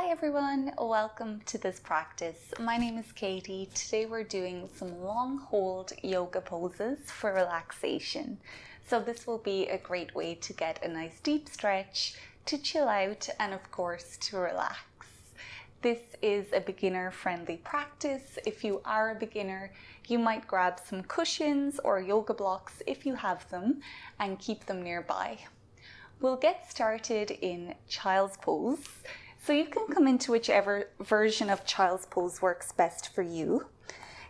Hi everyone, welcome to this practice. My name is Katie. Today we're doing some long hold yoga poses for relaxation. So this will be a great way to get a nice deep stretch, to chill out, and of course to relax. This is a beginner friendly practice. If you are a beginner, you might grab some cushions or yoga blocks if you have them and keep them nearby. We'll get started in child's pose. So you can come into whichever version of child's pose works best for you.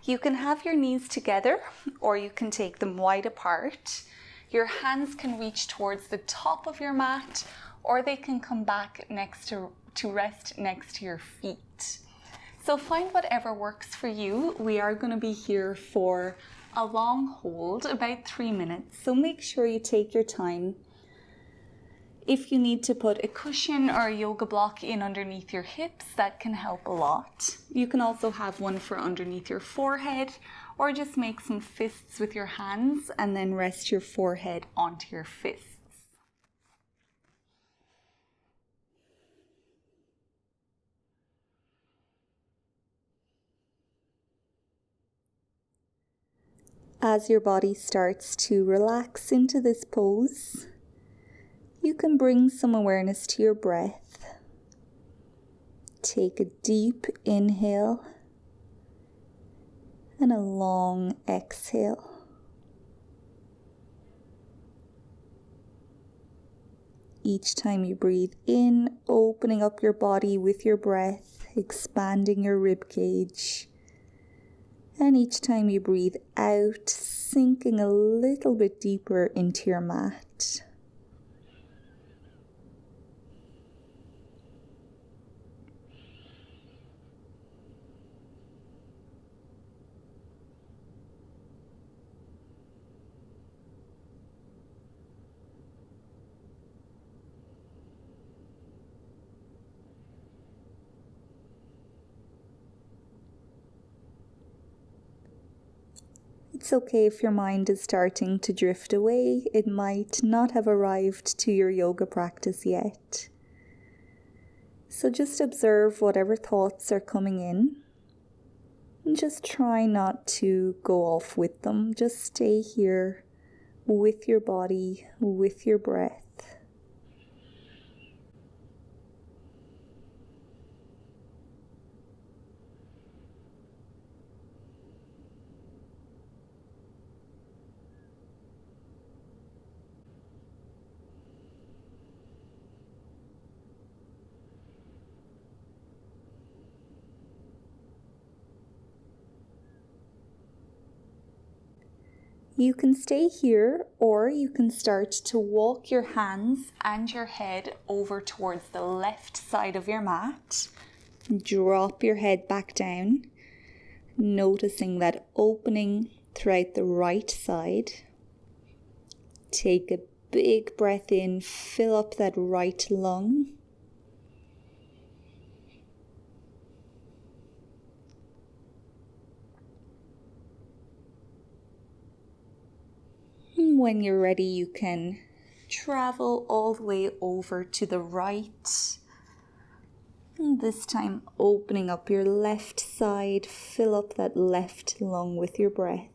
You can have your knees together or you can take them wide apart. Your hands can reach towards the top of your mat or they can come back to rest next to your feet. So find whatever works for you. We are going to be here for a long hold, about 3 minutes. So make sure you take your time. If you need to put a cushion or a yoga block in underneath your hips, that can help a lot. You can also have one for underneath your forehead, or just make some fists with your hands and then rest your forehead onto your fists. As your body starts to relax into this pose, you can bring some awareness to your breath. Take a deep inhale and a long exhale. Each time you breathe in, opening up your body with your breath, expanding your rib cage. And each time you breathe out, sinking a little bit deeper into your mat. It's okay if your mind is starting to drift away. It might not have arrived to your yoga practice yet. So just observe whatever thoughts are coming in. And just try not to go off with them. Just stay here with your body, with your breath. You can stay here or you can start to walk your hands and your head over towards the left side of your mat. Drop your head back down, noticing that opening throughout the right side. Take a big breath in, fill up that right lung. When you're ready, you can travel all the way over to the right. And this time, opening up your left side, fill up that left lung with your breath.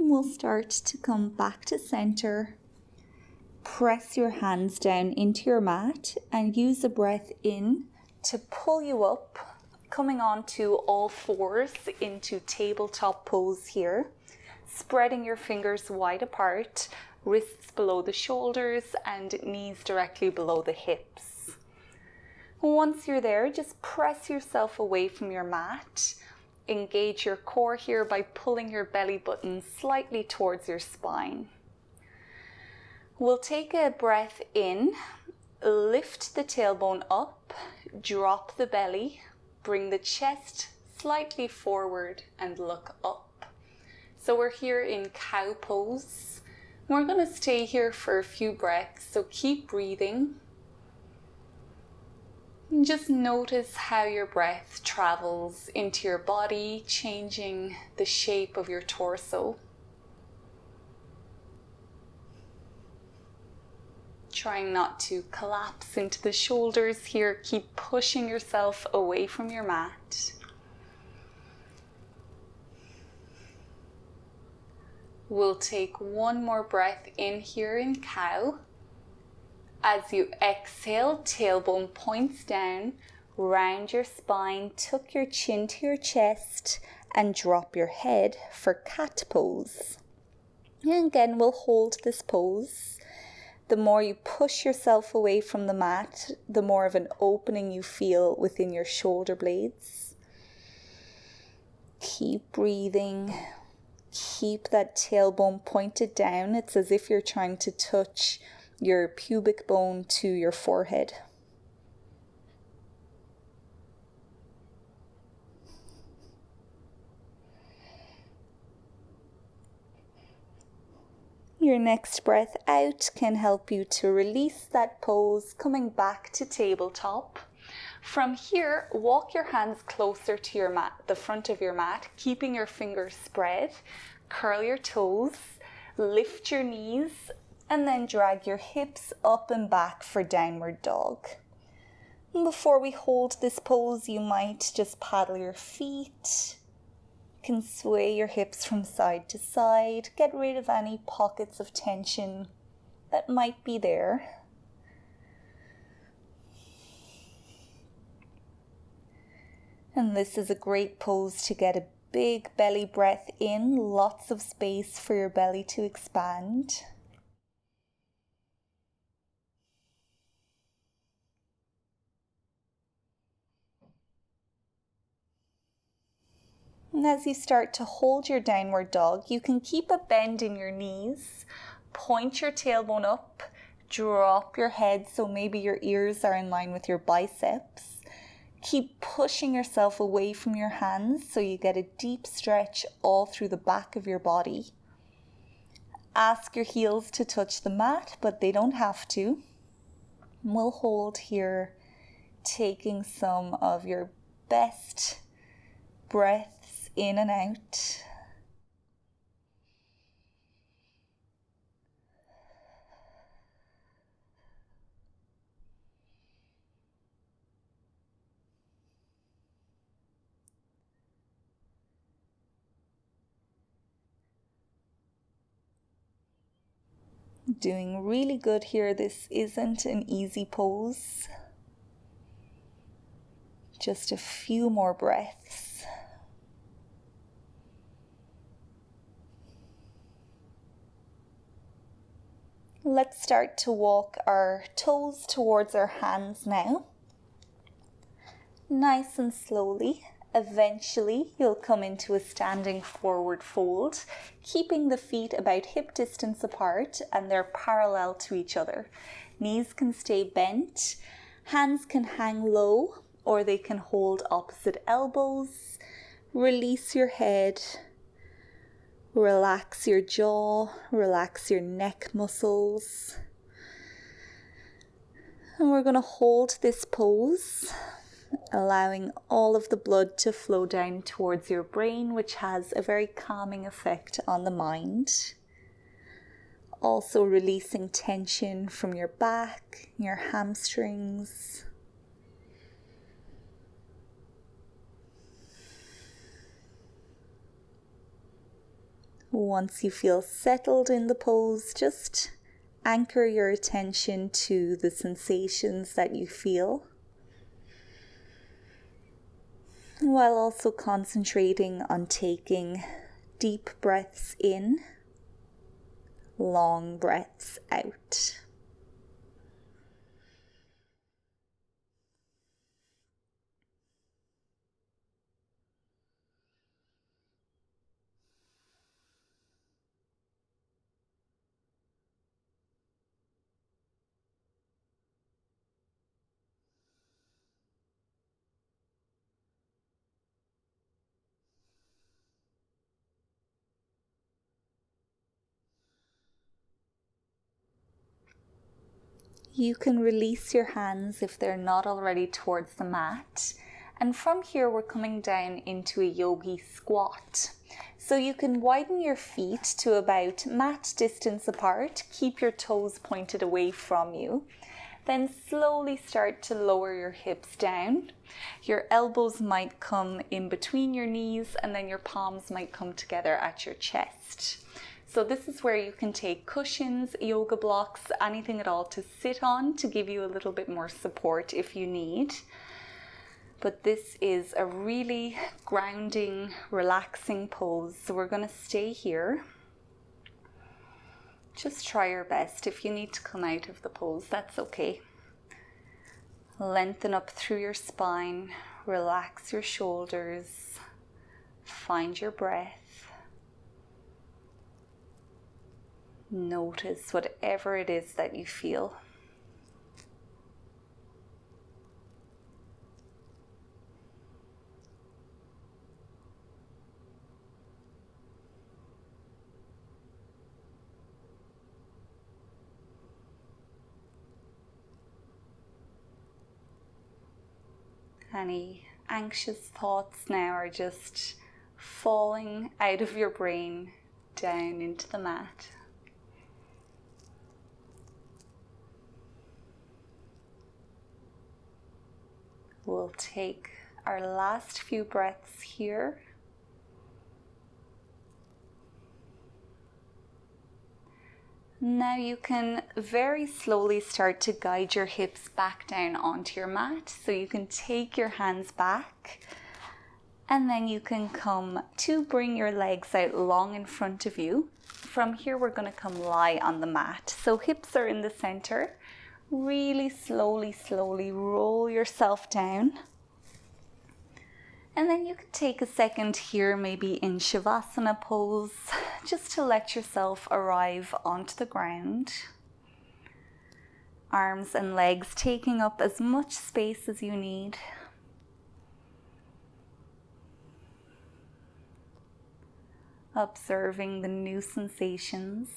We'll start to come back to center. Press your hands down into your mat and use the breath in to pull you up, coming onto all fours into tabletop pose here. Spreading your fingers wide apart, wrists below the shoulders and knees directly below the hips. Once you're there, just press yourself away from your mat. Engage your core here by pulling your belly button slightly towards your spine. We'll take a breath in, lift the tailbone up, drop the belly, bring the chest slightly forward and look up. So we're here in cow pose. We're going to stay here for a few breaths, so keep breathing. And just notice how your breath travels into your body, changing the shape of your torso. Trying not to collapse into the shoulders here. Keep pushing yourself away from your mat. We'll take one more breath in here in cow. As you exhale, tailbone points down, round your spine, tuck your chin to your chest, and drop your head for cat pose. And again, we'll hold this pose. The more you push yourself away from the mat, the more of an opening you feel within your shoulder blades. Keep breathing. Keep that tailbone pointed down. It's as if you're trying to touch your pubic bone to your forehead. Your next breath out can help you to release that pose, coming back to tabletop. From here, walk your hands closer to your mat, the front of your mat, keeping your fingers spread. Curl your toes, lift your knees, and then drag your hips up and back for downward dog. And before we hold this pose, you might just paddle your feet. You can sway your hips from side to side, get rid of any pockets of tension that might be there. And this is a great pose to get a big belly breath in, lots of space for your belly to expand. And as you start to hold your downward dog, you can keep a bend in your knees, point your tailbone up, drop your head so maybe your ears are in line with your biceps. Keep pushing yourself away from your hands so you get a deep stretch all through the back of your body. Ask your heels to touch the mat, but they don't have to. And we'll hold here, taking some of your best breaths in and out. Doing really good here. This isn't an easy pose. Just a few more breaths. Let's start to walk our toes towards our hands now. Nice and slowly. Eventually, you'll come into a standing forward fold, keeping the feet about hip distance apart and they're parallel to each other. Knees can stay bent, hands can hang low, or they can hold opposite elbows. Release your head. Relax your jaw, relax your neck muscles. And we're going to hold this pose, allowing all of the blood to flow down towards your brain, which has a very calming effect on the mind. Also releasing tension from your back, your hamstrings. Once you feel settled in the pose, just anchor your attention to the sensations that you feel, while also concentrating on taking deep breaths in, long breaths out. You can release your hands if they're not already towards the mat. And from here, we're coming down into a Yogi Squat. So you can widen your feet to about mat distance apart. Keep your toes pointed away from you. Then slowly start to lower your hips down. Your elbows might come in between your knees, and then your palms might come together at your chest. So this is where you can take cushions, yoga blocks, anything at all to sit on to give you a little bit more support if you need. But this is a really grounding, relaxing pose. So we're going to stay here. Just try your best. If you need to come out of the pose, that's okay. Lengthen up through your spine. Relax your shoulders. Find your breath. Notice whatever it is that you feel. Any anxious thoughts now are just falling out of your brain down into the mat. We'll take our last few breaths here. Now you can very slowly start to guide your hips back down onto your mat. So you can take your hands back, and then you can come to bring your legs out long in front of you. From here, we're going to come lie on the mat. So hips are in the center. Really slowly roll yourself down. And then you can take a second here, maybe in Savasana Pose, just to let yourself arrive onto the ground. Arms and legs taking up as much space as you need. Observing the new sensations.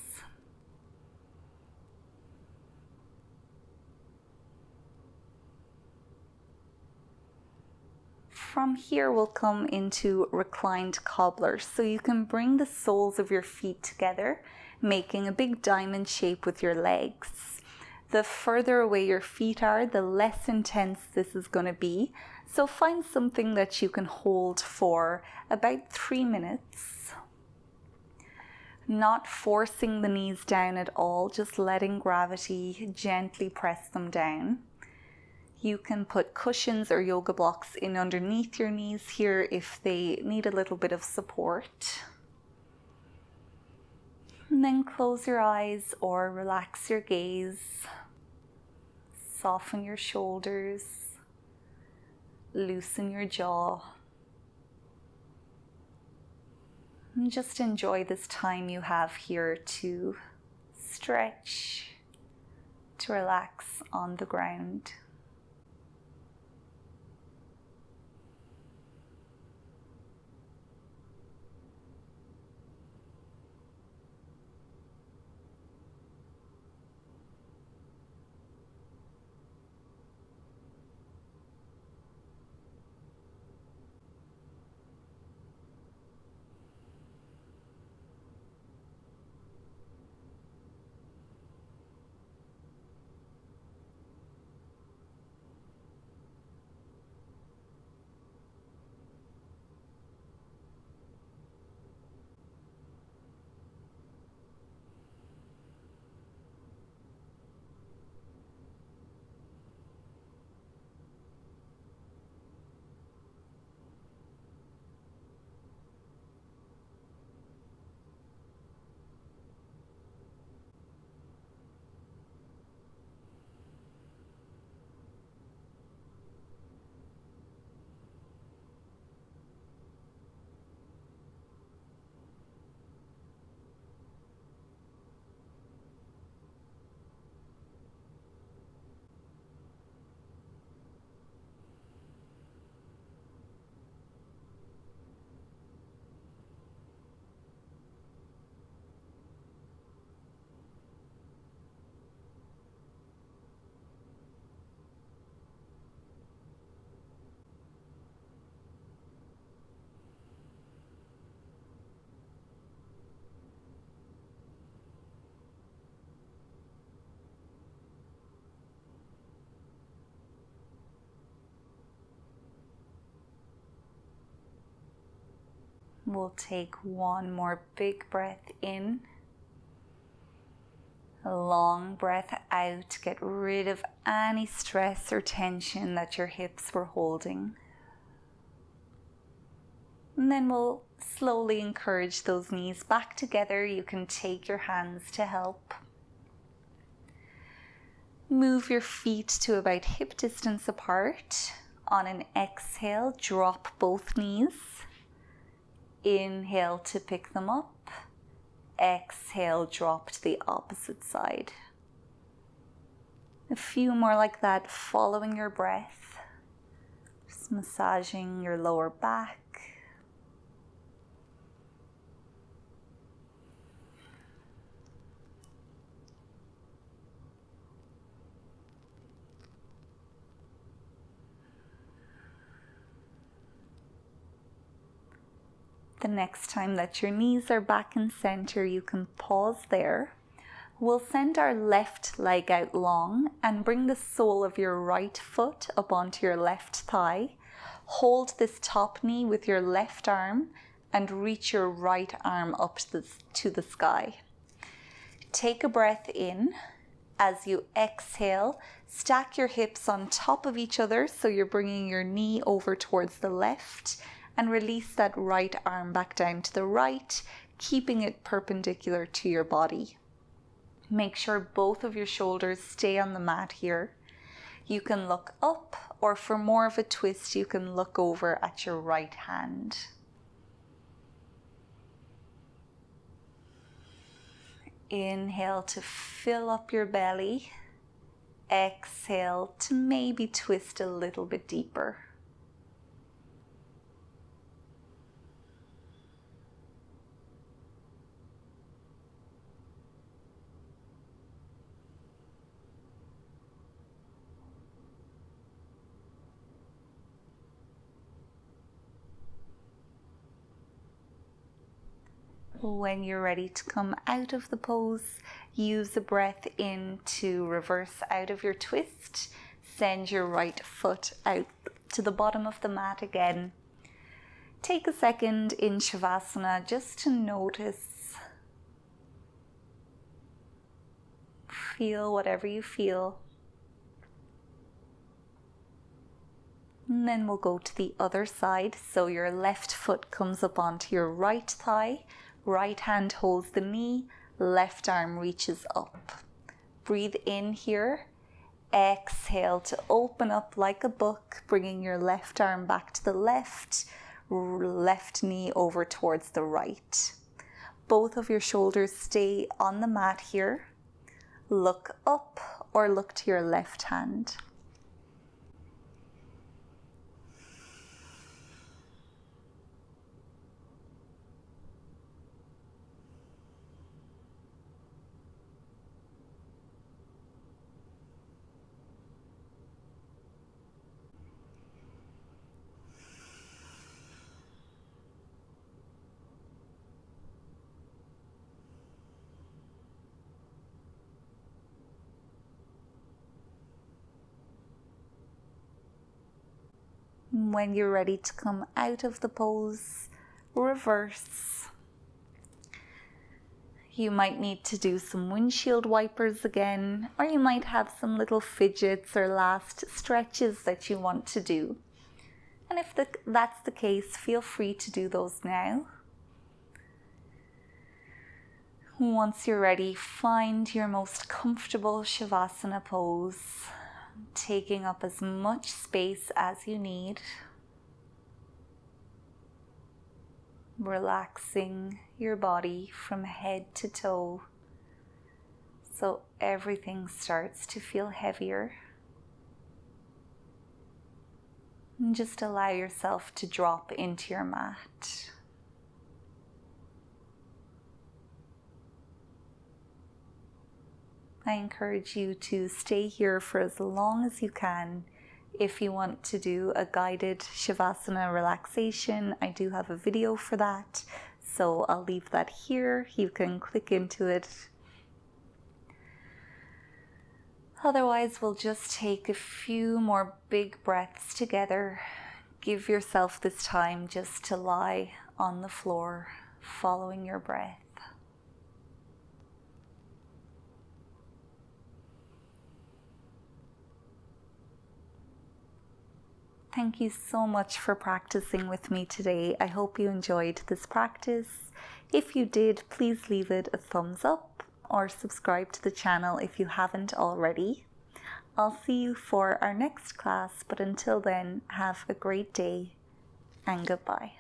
From here, we'll come into Reclined Cobbler. So you can bring the soles of your feet together, making a big diamond shape with your legs. The further away your feet are, the less intense this is going to be. So find something that you can hold for about 3 minutes. Not forcing the knees down at all, just letting gravity gently press them down. You can put cushions or yoga blocks in underneath your knees here if they need a little bit of support. And then close your eyes or relax your gaze. Soften your shoulders. Loosen your jaw. And just enjoy this time you have here to stretch, to relax on the ground. We'll take one more big breath in. A long breath out to get rid of any stress or tension that your hips were holding. And then we'll slowly encourage those knees back together. You can take your hands to help. Move your feet to about hip distance apart. On an exhale, drop both knees. Inhale to pick them up. Exhale, drop to the opposite side. A few more like that, following your breath. Just massaging your lower back. The next time that your knees are back in center, you can pause there. We'll send our left leg out long and bring the sole of your right foot up onto your left thigh. Hold this top knee with your left arm and reach your right arm up to the sky. Take a breath in. As you exhale, stack your hips on top of each other so you're bringing your knee over towards the left, and release that right arm back down to the right, keeping it perpendicular to your body. Make sure both of your shoulders stay on the mat here. You can look up, or for more of a twist, you can look over at your right hand. Inhale to fill up your belly. Exhale to maybe twist a little bit deeper. When you're ready to come out of the pose, use a breath in to reverse out of your twist. Send your right foot out to the bottom of the mat again. Take a second in Shavasana just to notice. Feel whatever you feel. And then we'll go to the other side. So your left foot comes up onto your right thigh. Right hand holds the knee, left arm reaches up. Breathe in here. Exhale to open up like a book, bringing your left arm back to the left, left knee over towards the right. Both of your shoulders stay on the mat here. Look up or look to your left hand. When you're ready to come out of the pose, reverse. You might need to do some windshield wipers again, or you might have some little fidgets or last stretches that you want to do. And if that's the case, feel free to do those now. Once you're ready, find your most comfortable Shavasana pose, taking up as much space as you need. Relaxing your body from head to toe so everything starts to feel heavier. And just allow yourself to drop into your mat. I encourage you to stay here for as long as you can. If you want to do a guided Shavasana relaxation, I do have a video for that, so I'll leave that here. You can click into it. Otherwise, we'll just take a few more big breaths together. Give yourself this time just to lie on the floor, following your breath. Thank you so much for practicing with me today. I hope you enjoyed this practice. If you did, please leave it a thumbs up or subscribe to the channel if you haven't already. I'll see you for our next class, but until then, have a great day and goodbye.